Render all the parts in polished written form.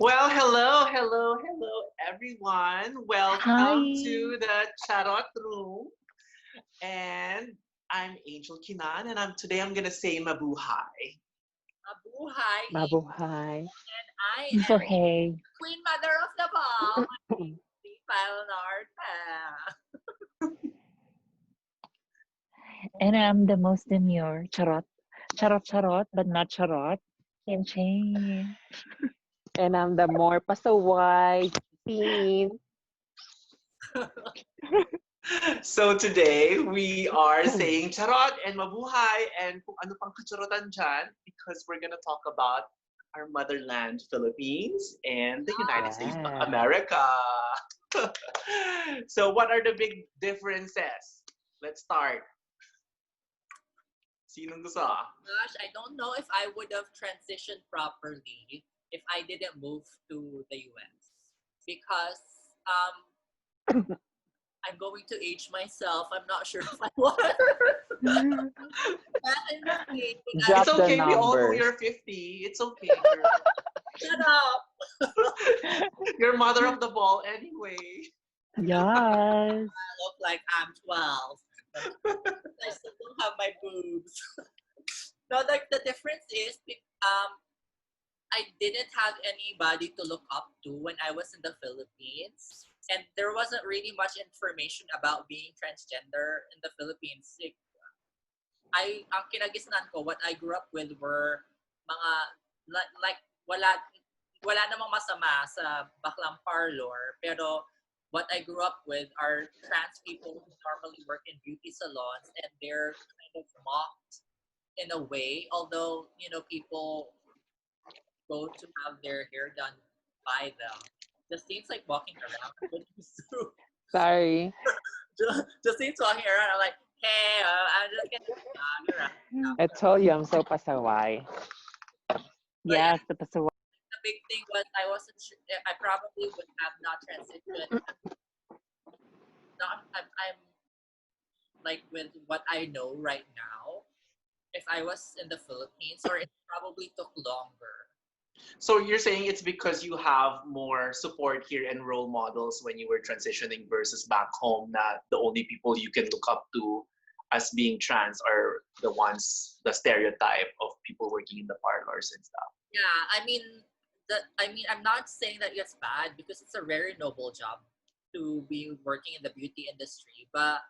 Well, hello, everyone. Welcome Hi. to the Charot room. And I'm Angel Kinan, and today I'm gonna say mabuhay. Mabuhay, Mabuhay. and I am Buhay. Queen Mother of the Ball. My name is Narta. And I'm the most demure. Charot. Charot, but not charot. Chin chin. And I'm the more pasaway teen. So today we are saying charot and mabuhay and kung ano pang kacharotan dyan because we're gonna talk about our motherland, Philippines, and the United States of Yeah. America. So what are the big differences? Let's start. Sinong gusto? Gosh, I don't know if I would have transitioned properly if I didn't move to the US because I'm going to age myself. I'm not sure if I want. Back in the day, It's Drop the okay. We all know numbers. you're 50. It's okay, girl. shut up. You're mother of the ball anyway. Yes. I look like I'm 12. I still don't have my boobs. No, the difference is I didn't have anybody to look up to when I was in the Philippines. And there wasn't really much information about being transgender in the Philippines. Ang kinagisnan ko, what I grew up with were mga, like, wala namang masama sa baklang parlor, pero what I grew up with are trans people who normally work in beauty salons and they're kind of mocked in a way, although, people go to have their hair done by them. Justine's like walking around. What do you do? Sorry. Justine's walking around. I'm like, hey, I'm just gonna walk around. I told you I'm so pasaway. But yeah, Yes, the pasaway. the big thing was I wasn't sure. I probably would have not transitioned. Not, I'm like with what I know right now. If I was in the Philippines, or it probably took longer. So you're saying it's because you have more support here and role models when you were transitioning versus back home, that the only people you can look up to as being trans are the stereotype of people working in the parlors and stuff. Yeah, I'm not saying that it's bad because it's a very noble job to be working in the beauty industry, but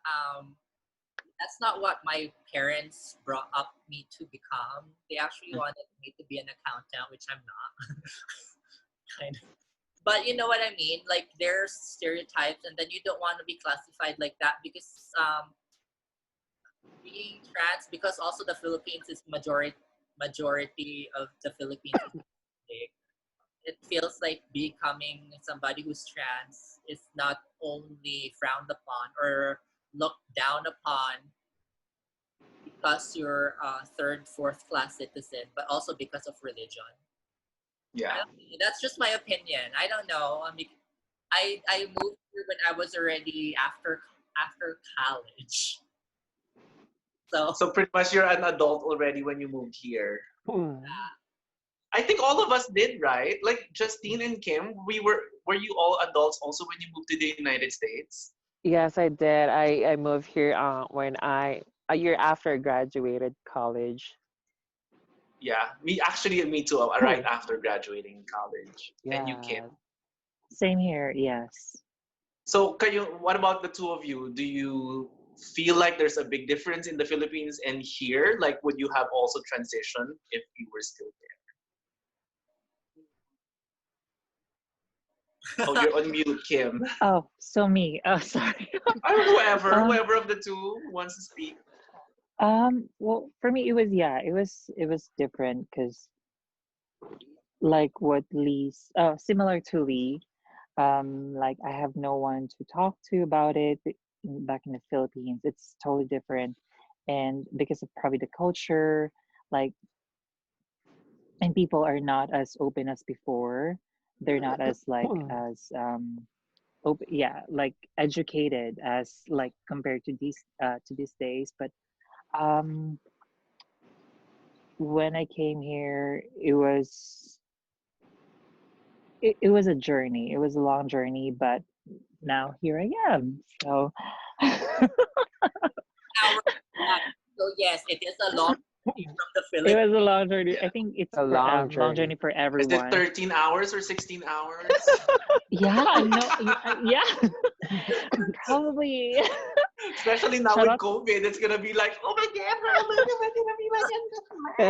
that's not what my parents brought up me to become. They actually wanted me to be an accountant, which I'm not. kind of. But you know what I mean? Like there's stereotypes, and then you don't want to be classified like that because being trans, because also the Philippines is majority of the Philippines is Catholic. It feels like becoming somebody who's trans is not only frowned upon or looked down upon because you're a third, fourth class citizen, but also because of religion. Yeah. That's just my opinion. I don't know. I mean, I moved here when I was already after college. So So pretty much you're an adult already when you moved here. Hmm. I think all of us did, right? Like Justine and Kim, were you all adults also when you moved to the United States? Yes, I did. I moved here when a year after I graduated college. Yeah, me too. Right after graduating college, and you, Kim. Yeah. Same here. Yes. So, what about the two of you? Do you feel like there's a big difference in the Philippines and here? Like, would you have also transitioned if you were still there? Oh, you're on mute, Kim. Oh, so me. Oh, sorry. Or whoever, uh, whoever of the two wants to speak. well, for me, it was different because like what similar to Lee, like I have no one to talk to about it back in the Philippines. It's totally different, and because of probably the culture, like, and people are not as open as before. They're not as like Hmm. as open, yeah, like educated as like compared to these days. But um, when I came here, it was it was a journey. It was a long journey, but now here I am. So Hour back. So yes, it is a long journey from the it Philippines. was a long journey. I Yeah. think it's A for long long journey journey. for Is it everyone. 13 hours or 16 hours? Yeah, no, yeah, probably. Especially now with Charot. COVID, it's gonna be like, oh my god, how long am I gonna be like in this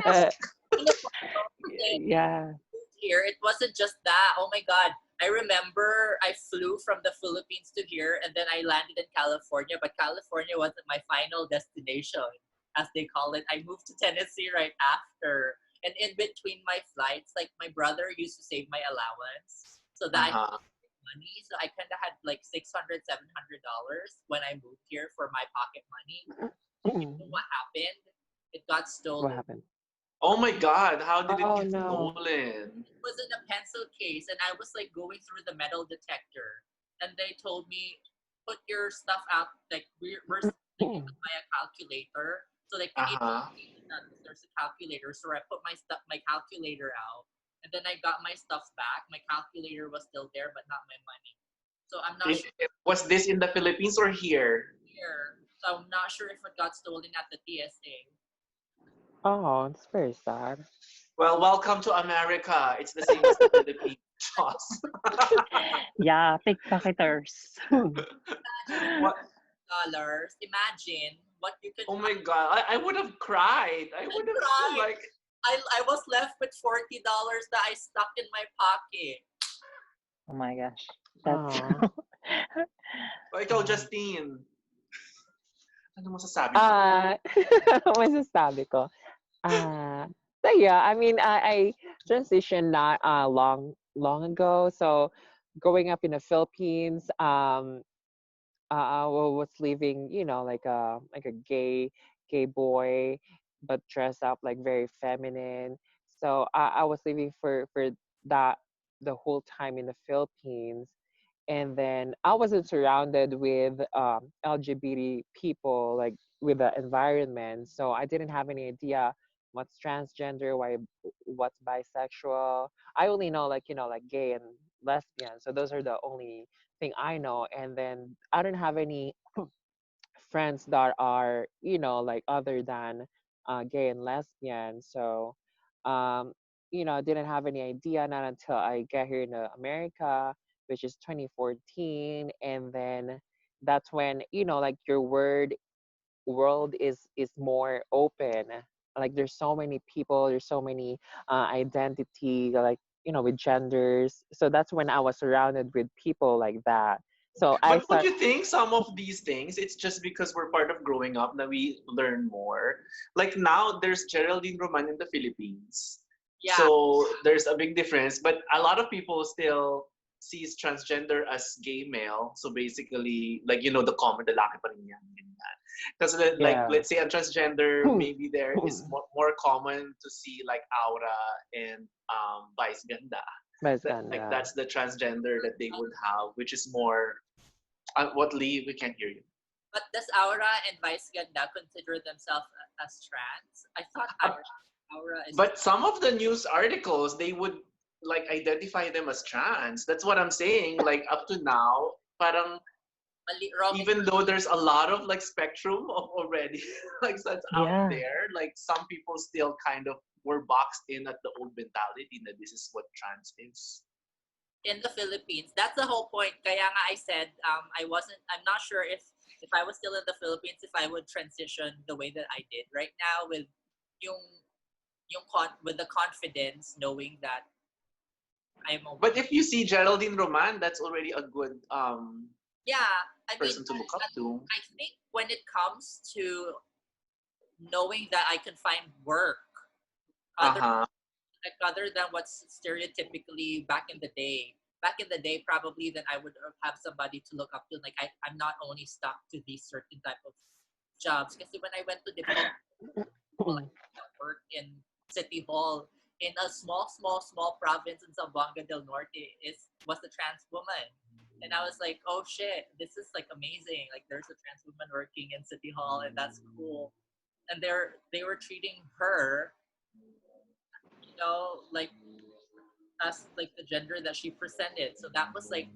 mask? You know, don't forget, Yeah. here, it wasn't just that. Oh my God. I remember I flew from the Philippines to here and then I landed in California, but California wasn't my final destination, as they call it. I moved to Tennessee right after. And in between my flights, like my brother used to save my allowance so that I had Uh-huh. money. So I kind of had like $600, $700 when I moved here for my pocket money. You know what happened? It got What stolen. happened? Oh my god, how did it Oh get no. stolen? It was in a pencil case and I was like going through the metal detector and they told me put your stuff out like we're like, you can buy a calculator so like we need Uh-huh. that there's a calculator so I put my calculator out and then I got my stuff back. My calculator was still there but not my money, so I'm not sure Was this in the Philippines or here? here, so I'm not sure if it got stolen at the TSA. Oh, it's very sad. Well, welcome to America. It's the same as the Philippines. Joss. Yeah, pickpocketers. Imagine What? $100. Imagine what you can Oh buy. my god, I would have cried. I would have Right. like, I was left with $40 that I stuck in my pocket. Oh my gosh. That's Oh. ikaw, Justine. Ano masasabi mo? Ah, masasabi ko. Ah, so yeah, I mean, I transitioned not long ago. So growing up in the Philippines, I was living, like a gay boy, but dressed up like very feminine. So I was living for that the whole time in the Philippines, and then I wasn't surrounded with LGBT people, like with the environment. So I didn't have any idea what's transgender, what's bisexual. I only know, like, like gay and lesbian. So those are the only thing I know. And then I don't have any friends that are, like other than gay and lesbian. So, um, I didn't have any idea, not until I get here in America, which is 2014. And then that's when, like your world is more open. Like there's so many people, there's so many identity, like, with genders. So that's when I was surrounded with people like that. So I But don't start you think some of these things, it's just because we're part of growing up that we learn more? Like now, there's Geraldine Roman in the Philippines. Yeah, So there's a big difference. But a lot of people still sees transgender as gay male. So basically, like, the common, the laki pa rin yan. Because like, yeah. let's say a transgender, maybe there is more common to see like aura and vice ganda. Mas Like ganda. that's the transgender that they would have, which is more what Lee? We can't hear you. but does Aura and Vice Ganda consider themselves as trans? I thought Uh, Aura is but some of the news articles they would like identify them as trans. That's what I'm saying. Like up to now, parang wrong. even though there's a lot of like spectrum of already like that's out yeah. there, like some people still kind of were boxed in at the old mentality that this is what trans is. In the Philippines. That's the whole point. Kaya nga I said I'm not sure if I was still in the Philippines if I would transition the way that I did right now with yung with the confidence knowing that I'm a But woman. if you see Geraldine Roman, that's already a good Yeah, I mean person to look up to. I think when it comes to knowing that I can find work other Uh-huh. other than what's stereotypically back in the day. Back in the day, probably then I would have somebody to look up to. Like I'm not only stuck to these certain type of jobs. Because when I went to the people like that work in City Hall in a small province in Zamboanga del Norte was a trans woman. And I was like, oh shit, this is like amazing. Like there's a trans woman working in City Hall and that's cool. And they were treating her, like as like the gender that she presented. So that was like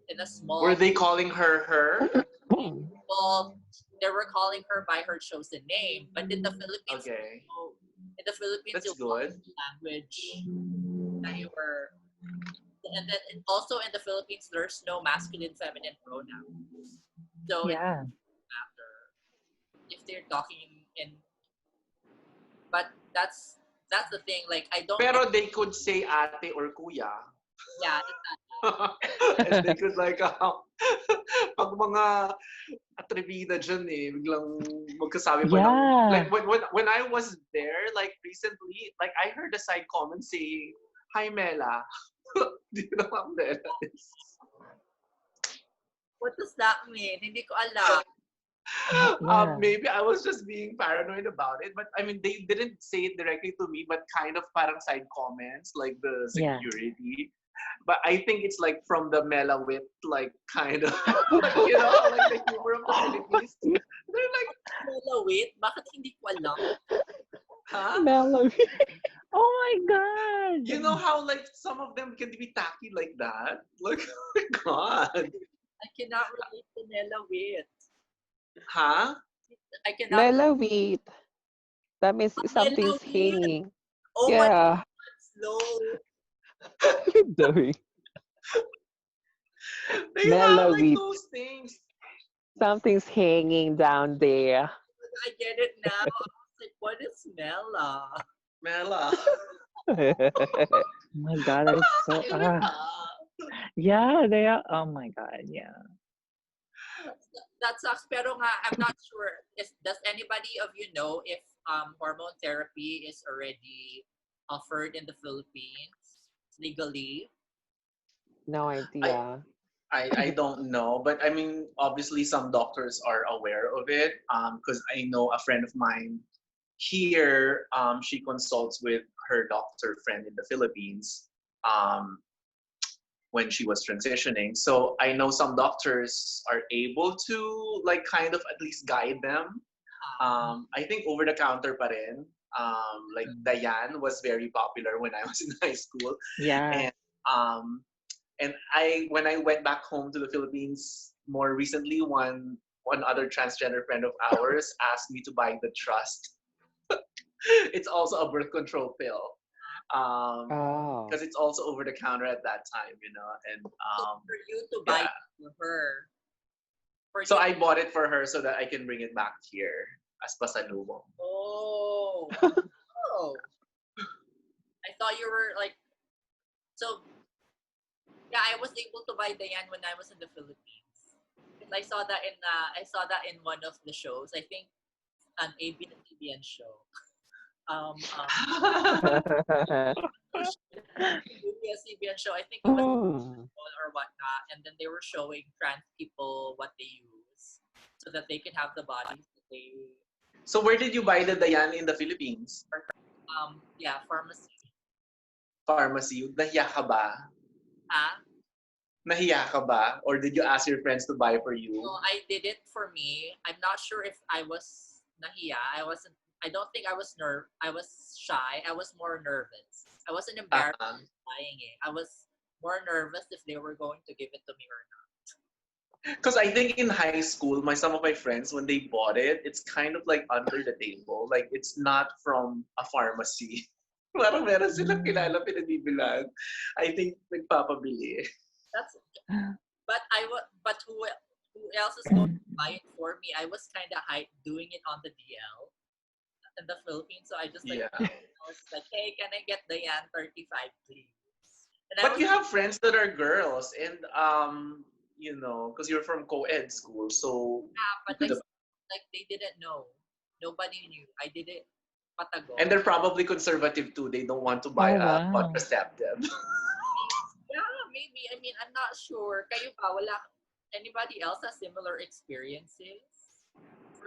in a Were small they calling her? well, they were calling her by her chosen name. But in the Philippines, Okay, you that's call good. the language that you were. And then also in the Philippines, there's no masculine, feminine pronoun. So it Yeah. doesn't matter if they're talking in. But that's the thing. Like I don't. Pero they could say ate or kuya. Yeah, And they could like, pag mga atrevida dyan biglang magkasabi pa ng, Yeah. like when I was there, like recently, like I heard a side comment saying, "Hi Mela." Do you know what Mela is? what does that mean? Hindi ko alam. Yeah. Maybe I was just being paranoid about it, but I mean, they didn't say it directly to me, but kind of parang side comments, like the Yeah. security. But I think it's like from the Melawit, like kind of, like, you know, like the humor of the Philippines. They're like, Wait, bakit hindi ko alam? huh? Melody. Oh my God. You know how like some of them can be tacky like that? Like, oh my God. I cannot relate to Nella Wait. Huh? I cannot. Melody. That means something's Melody. hanging. Oh my Yeah. God, slow. Doing. They have like Melody. those things. Something's hanging down there. I get it now. I was like, what is Mela? Mela. Oh my God, that is so yeah, they are. Oh my God, yeah. That sucks. Pero nga, I'm not sure. Does anybody of you know if hormone therapy is already offered in the Philippines legally? No idea. I don't know, but I mean, obviously some doctors are aware of it. Because I know a friend of mine here, she consults with her doctor friend in the Philippines. When she was transitioning. So I know some doctors are able to like kind of at least guide them. I think over the counter pa rin. Like Dayan was very popular when I was in high school. Yeah. Um, and when I went back home to the Philippines more recently, one other transgender friend of ours asked me to buy the Trust. It's also a birth control pill. Oh. Because it's also over the counter at that time, you know, and So for you to buy yeah. it for her. So I bought it for her so that I can bring it back here as pasalubong. Oh. Oh. I thought you were like, so yeah, I was able to buy Dayan when I was in the Philippines. I saw that in one of the shows. I think an ABS-CBN show. ABS-CBN show. I think it was Hmm. or whatnot, and then they were showing trans people what they use so that they can have the bodies that they So where did you buy the Dayan in the Philippines? pharmacy. Pharmacy. Nahiya ka ba? Ah, Nahiya ka ba? Or did you ask your friends to buy for you? so I did it for me. I'm not sure if I was nahiya. I don't think I was I was shy. I was more nervous. I wasn't embarrassed buying it. I was more nervous if they were going to give it to me or not. Because I think in high school, some of my friends, when they bought it, it's kind of like under the table. Like it's not from a pharmacy. Parang meron silang kilala pinagbibilang. I think nagpapabili. That's but who else is going to buy it for me? I was kind of hyped doing it on the DL in the Philippines, so I just like Yeah. I was like, hey, can I get the Yan 35, please? And But you have friends that are girls, and you know, because you're from co-ed school, so but you could have- like they didn't know. Nobody knew. I did it patago. and they're probably conservative too. They don't want to buy Oh, a wow. contraceptive. Yeah, maybe. I mean, I'm not sure. Kayo ba? Wala. Anybody else has similar experiences?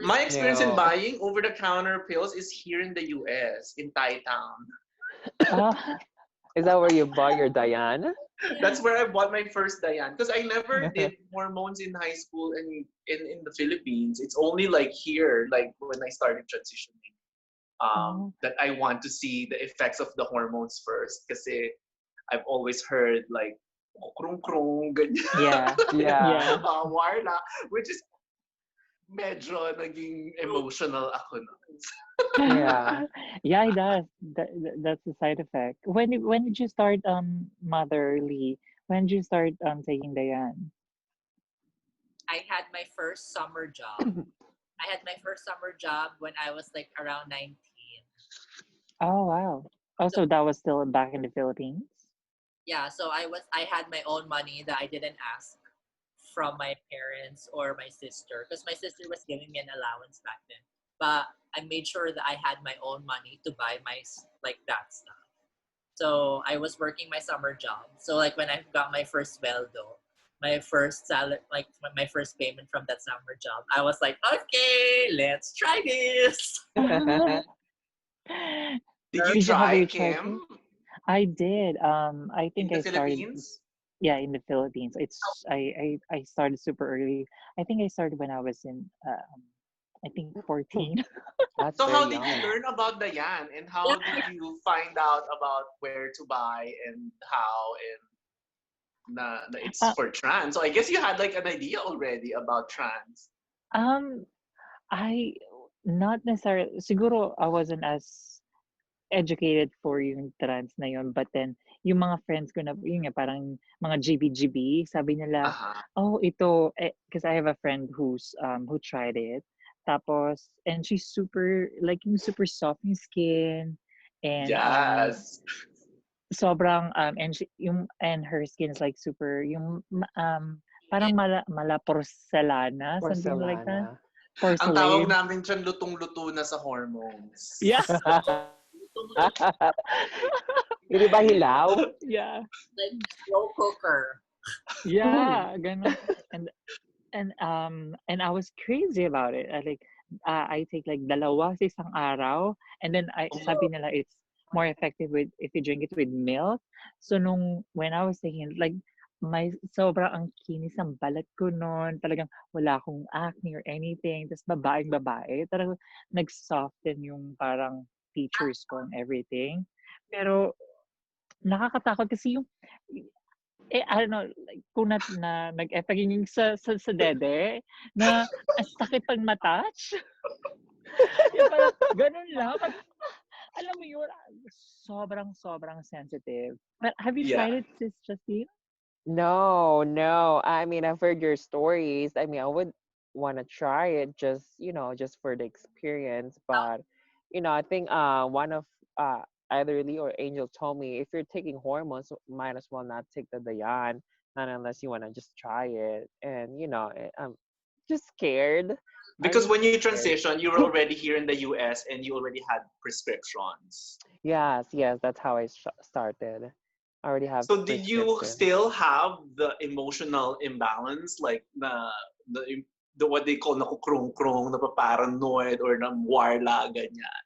My experience in No. buying over-the-counter pills is here in the U.S. in Thai Town. Is that where you bought your Diane? That's where I bought my first Dayan because I never did hormones in high school and in the Philippines. It's only like here, like when I started transitioning, that I want to see the effects of the hormones first. Because I've always heard like krung krung ganyan. Yeah. Yeah. Yeah. Warla, which is medyo naging emotional ako nun. Yeah. Yeah, it does. That's the side effect. When did you start motherly? When did you start taking Dayan? I had my first summer job. I had my first summer job when I was like around 19. Oh wow. Oh, So so that was still back in the Philippines? yeah, so I had my own money that I didn't ask from my parents or my sister because my sister was giving me an allowance back then. But I made sure that I had my own money to buy my like that stuff. So I was working my summer job. So like when I got my first sweldo, my first salary, like my first payment from that summer job, I was like, okay, let's try this. Did you Did you have try, you tried Kim, it? I did. I in think the I started, Philippines? yeah, in the Philippines. I started super early. I think I started when I was in I think 14. That's So very how did you young. learn about the yan, and Yeah, how did you find out about where to buy and how, and na it's Uh, for trans? So I guess you had like an idea already about trans. um, I not necessarily. Siguro I wasn't as educated for yung trans na yun. But then, yung mga friends ko na, yun nga, parang mga GB-GB, sabi nila, Uh-huh. oh, ito, because I have a friend who tried it. Tapos, and she's super, like, yung super soft yung skin, and Yes. sobrang, and her skin is like super, parang mala porcelana, something like that. Porcelana. Ang tawag Porcelain. namin dyan, lutong-luto na sa hormones. Yeah. Hindi ba hilaw? Yeah. like slow cooker. Yeah, ganun. And and I was crazy about it. I take like dalawa sa isang araw, and then sabi nila it's more effective with if you drink it with milk. So when I was taking it, like sobrang ang kinis ang balat ko noon. Talagang wala akong acne or anything. Tapos babaeng babae. Talagang nag-soften yung parang features ko and everything. Pero nakakatakot kasi yung I don't know, like, kung nag-effect yung sa dede, na ang sakit pag matouch. Yung parang ganun lang. Alam mo yun, sobrang sensitive. But have you Yeah. tried it, Sis Justine? No, no. I mean, I've heard your stories. I mean, I would want to try it just, just for the experience. But, I think one of either Lee or Angel told me if you're taking hormones, might as well not take the Dayan, not unless you want to just try it. And, I'm just scared. I'm Because just when you scared. transition, you were already here in the US and you already had prescriptions. Yes, yes, that's how I started. I already have So did you prescription. still have the emotional imbalance, like the what they call nakukrong-krong, napaparanoid, or namwarla, ganyan?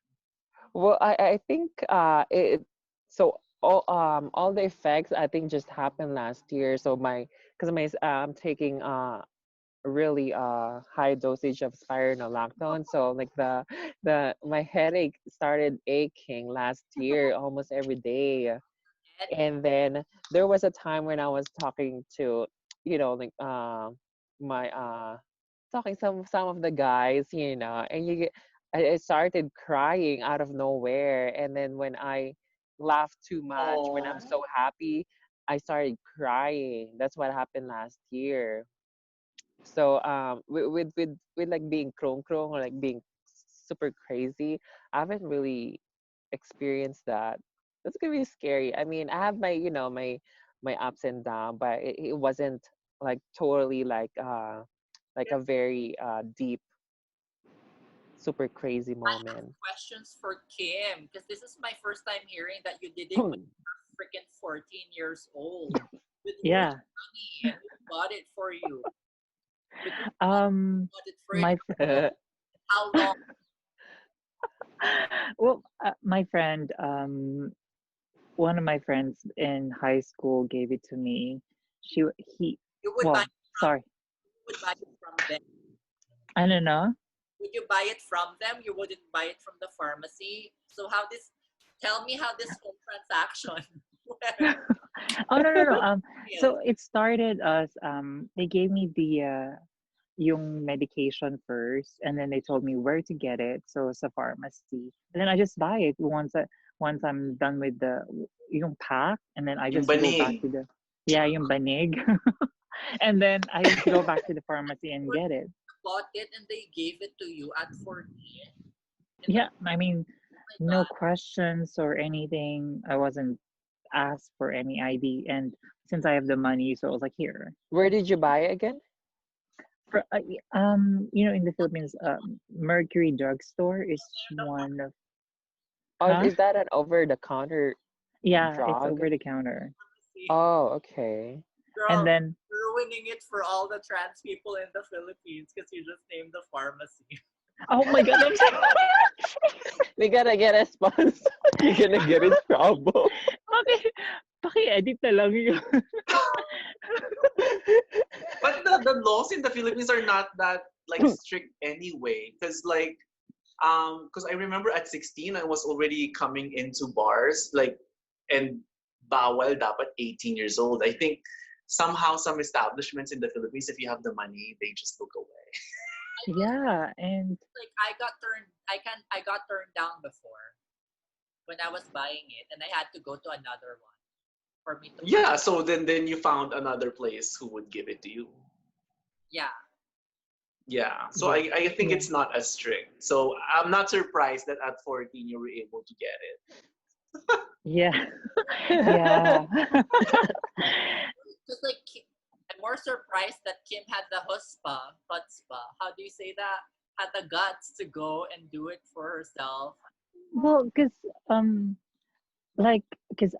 Well, I think so all the effects I think just happened last year. So because I'm taking really high dosage of spironolactone. So like my headache started aching last year almost every day. And then there was a time when I was talking to, like my talking some of the guys, and I started crying out of nowhere. And then when I laugh too much, when I'm Oh. so happy, I started crying. That's what happened last year. So with like being krong krong or like being super crazy, I haven't really experienced that. That's gonna be scary. I mean, I have my my ups and downs, but it wasn't like totally like a very deep, super crazy I have moment. questions for Kim because this is my first time hearing that you did it when you were freaking 14 years old. With whose Yeah. money and who bought it for you? With whose money Um, bought it for you? my How long? well, my friend, one of my friends in high school gave it to me. He, You would buy well, it from sorry, you would buy it from them. I don't know. Would you buy it from them? You wouldn't buy it from the pharmacy. So how this? Tell me how this whole transaction went. Oh no no no. Yes. So it started as they gave me the yung medication first, and then they told me where to get it. So it's a pharmacy, and then I just buy it once I'm done with the yung pack, and then I Yung just go back banig. to the yeah yung banig, and then I just go back to the pharmacy and get it. Bought it and they gave it to you at 14. In the, Yeah, I mean, oh my no God. questions or anything. I wasn't asked for any ID, and since I have the money, so I was like, here. Where did you buy it again? In the Philippines, Mercury Drugstore is one of, Oh, huh? is that an over-the-counter Yeah, it's drug? over the counter. See, Oh, okay. And girl, then, ruining it for all the trans people in the Philippines because you just named the pharmacy. oh my God, I'm sorry. We gotta get a sponsor. You're gonna get in trouble. Paki-edit na lang yun. But the laws in the Philippines are not that like strict anyway. Because I remember at 16 I was already coming into bars and bawal dapat 18 years old. I think somehow some establishments in the Philippines, if you have the money, they just look away. Yeah, and Like I got turned down before when I was buying it, and I had to go to another one for me to Yeah, so then you found another place who would give it to you. yeah. Yeah, so yeah, I think yeah, it's not as strict. So I'm not surprised that at 14 you were able to get it. yeah, yeah. Just like I'm more surprised that Kim had the chutzpah. How do you say that? Had the guts to go and do it for herself. Well, like, because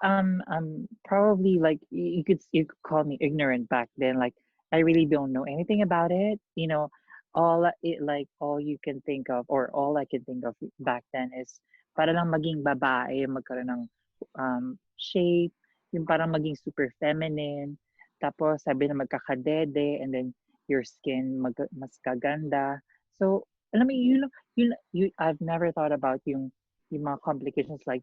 probably like you could call me ignorant back then. Like I really don't know anything about it. All you can think of, or all I can think of back then is para lang maging babae, magkaroon ng shape, yung parang maging super feminine. Tapos sabi na magkakadede, and then your skin mas kaganda. So alam mo I've never thought about yung mga complications like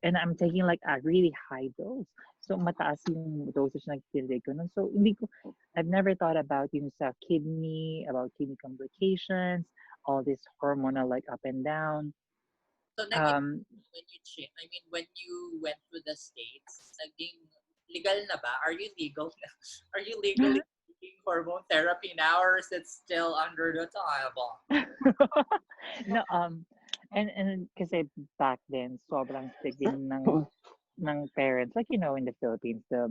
and I'm taking like a really high dose. So mataas yung dosage ng tindig ko nun. So I've never thought about yung sa about kidney complications, all this hormonal like up and down. So Um, when you went to the States, naging legal na ba? Are you legal? Are you legally taking hormone therapy now, or is it still under the table? no, and kasi back then, sobrang strict din ng parents. Like, in the Philippines, the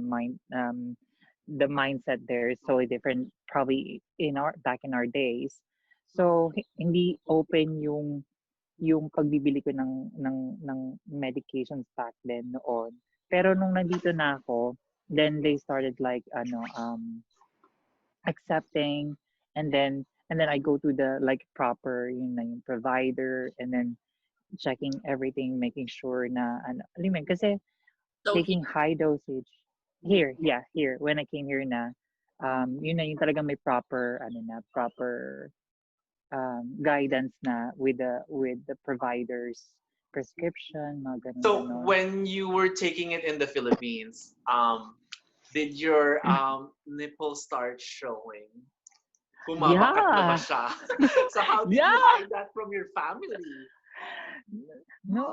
mindset there is totally different probably back in our days. So hindi open yung pagbibili ko ng medications back then noon. Pero nung nandito na ako, then they started like accepting, and then I go to the like proper yung provider, and then checking everything, making sure na alam mo yun, kasi So taking high dosage here when I came here na yun na yung talagang may proper guidance na with the provider's prescription, mga ganun So ganon. when you were taking it in the Philippines, did your nipple start showing? Bumabakat na ba Yeah. siya? So how did you Yeah. hide that from your family? No,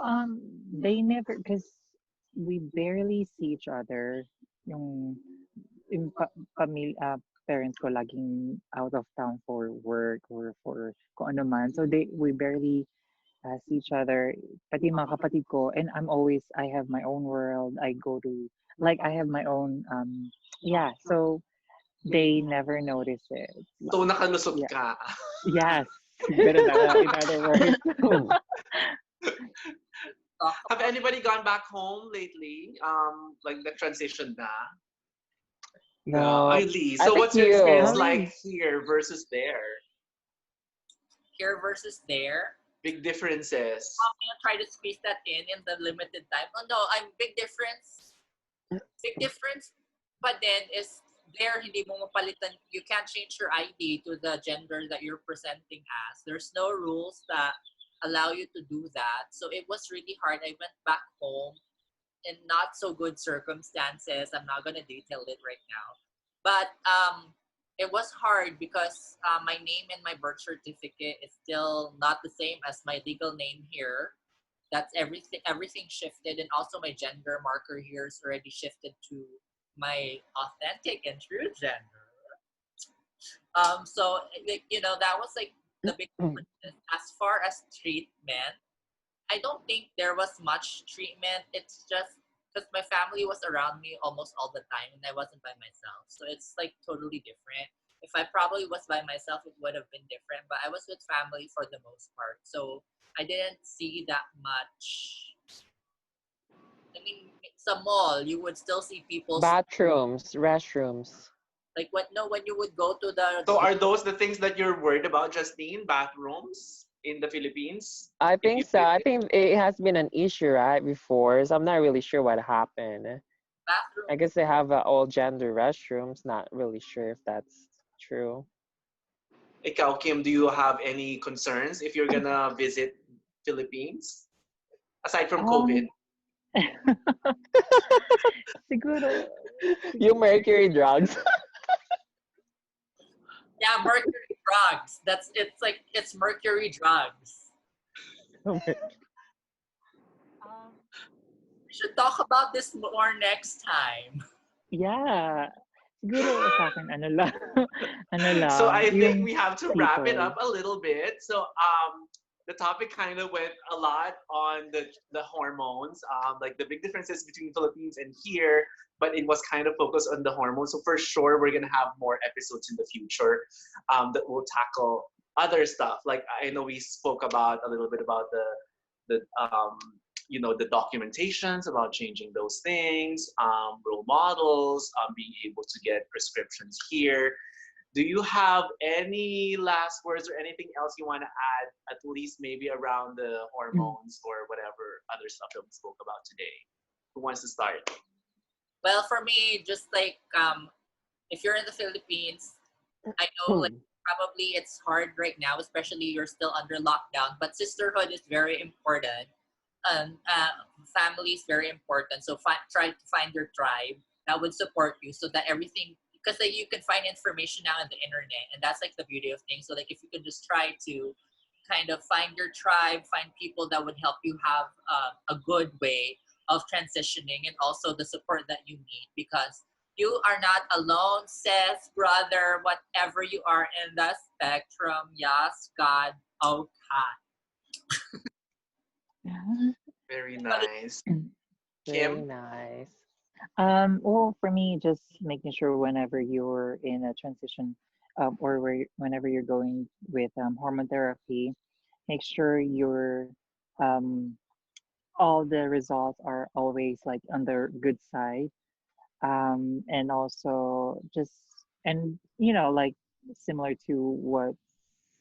they never, because we barely see each other. Yung parents ko laging out of town for work or for kung ano man. So we barely see each other. Pati yung mga kapatid ko, and I have my own world. I go to, like, I have my own, yeah, so they never notice it. So nakalusot Yeah. ka. Yes. Ganun ako, in other words. talk Have about anybody gone back home lately? Like the transition na? No, Eileen, I so think what's your experience you. like here versus there? here versus there. Big differences. I'm gonna try to squeeze that in the limited time. Oh no, I'm big difference. Big difference, but then is there hindi mo mapalitan. You can't change your ID to the gender that you're presenting as. There's no rules that allow you to do that. So it was really hard. I went back home in not so good circumstances. I'm not gonna detail it right now, but it was hard because my name and my birth certificate is still not the same as my legal name here. That's everything. Everything shifted, and also my gender marker here is already shifted to my authentic and true gender. So like, that was like the big difference. As far as treatment, I don't think there was much treatment. It's just because my family was around me almost all the time and I wasn't by myself. So it's like totally different. If I probably was by myself, it would have been different. But I was with family for the most part. So I didn't see that much. I mean, some mall, you would still see people Bathrooms, restrooms. like when you would go to the So are those the things that you're worried about, Justine? Bathrooms in the Philippines? I If you think so. live I there? think it has been an issue, right, before. So I'm not really sure what happened. I bathroom. guess they have all gender restrooms. Not really sure if that's true. Ikaw, Kim, do you have any concerns if you're gonna visit Philippines? Aside from COVID? Um, siguro, You mercury drugs. Yeah, mercury drugs. It's mercury drugs. um, We should talk about this more next time. yeah, siguro sa akin, ano lang, ano So lang, I think yung we have to wrap it people. up a little bit. So the topic kind of went a lot on the hormones, like the big differences between Philippines and here, but it was kind of focused on the hormones. So for sure, we're gonna have more episodes in the future that will tackle other stuff. Like I know we spoke about a little bit about the the documentations about changing those things, role models, being able to get prescriptions here. Do you have any last words or anything else you want to add, at least maybe around the hormones or whatever other stuff that we spoke about today? Who wants to start? Well, for me, just like if you're in the Philippines, I know like probably it's hard right now, especially you're still under lockdown. But sisterhood is very important, and family is very important. So try to find your tribe that would support you, so that everything because like, you can find information now on the internet, and that's like the beauty of things. So like if you can just try to kind of find your tribe, find people that would help you have a good way of transitioning, and also the support that you need, because you are not alone, sis, brother, whatever you are in the spectrum. Yes, God, oh God. Very nice. Very Kim? nice. Well, for me, just making sure whenever you're in a transition, or whenever you're going with hormone therapy, make sure your um, all the results are always like on the good side. And also just and like similar to what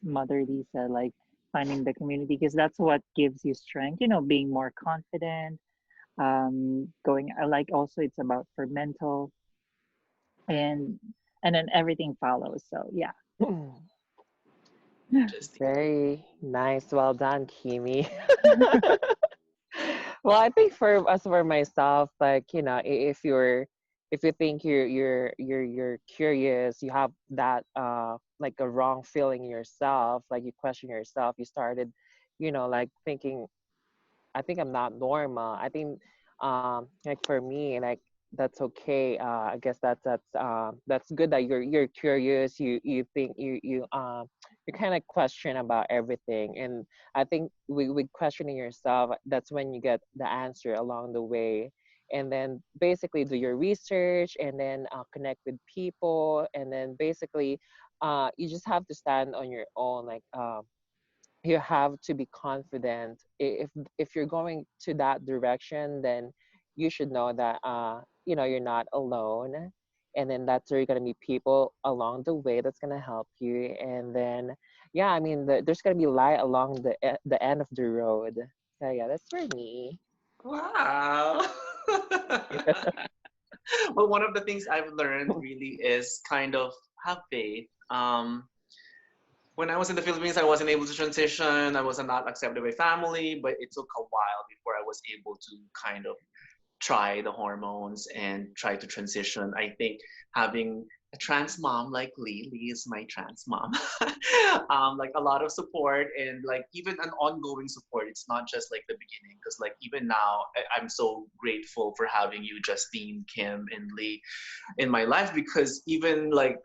Mother Lee said, like finding the community because that's what gives you strength. Being more confident. Going like also it's about for mental and then everything follows. So yeah. Justine. Very nice. Well done, Kimi. Well, I think for myself, like if you think you're curious, you have that like a wrong feeling in yourself, like you question yourself, you started, like thinking I think I'm not normal. I think like for me, like that's okay. I guess that's good that you're curious. You think you kind of question about everything, and I think with questioning yourself, that's when you get the answer along the way. And then basically do your research, and then connect with people, and then basically you just have to stand on your own, like you have to be confident. If you're going to that direction, then you should know that you're not alone, and then that's there are going to be people along the way that's going to help you. And then yeah, I mean there's going to be light along the end of the road. So yeah, that's for me. Wow. Well, one of the things I've learned really is kind of have faith. When I was in the Philippines, I wasn't able to transition. I was not accepted by family, but it took a while before I was able to kind of try the hormones and try to transition. I think having a trans mom like Lee is my trans mom, like a lot of support and like even an ongoing support. It's not just like the beginning, because like even now I'm so grateful for having you, Justine, Kim, and Lee in my life, because even like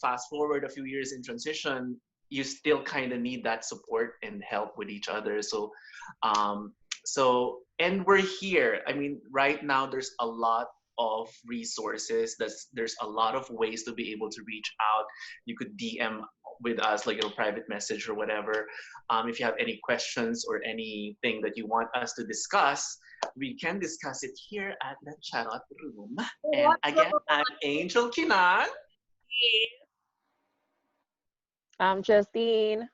fast forward a few years in transition, you still kind of need that support and help with each other. Um, and we're here. I mean, right now there's a lot of resources. There's a lot of ways to be able to reach out. You could DM with us, like a private message or whatever. If you have any questions or anything that you want us to discuss, we can discuss it here at the Charot room. And again, I'm Angel Kinan. I'm Justine.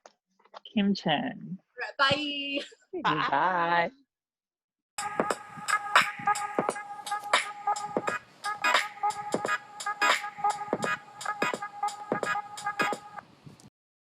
Kim Chen. Bye. Bye.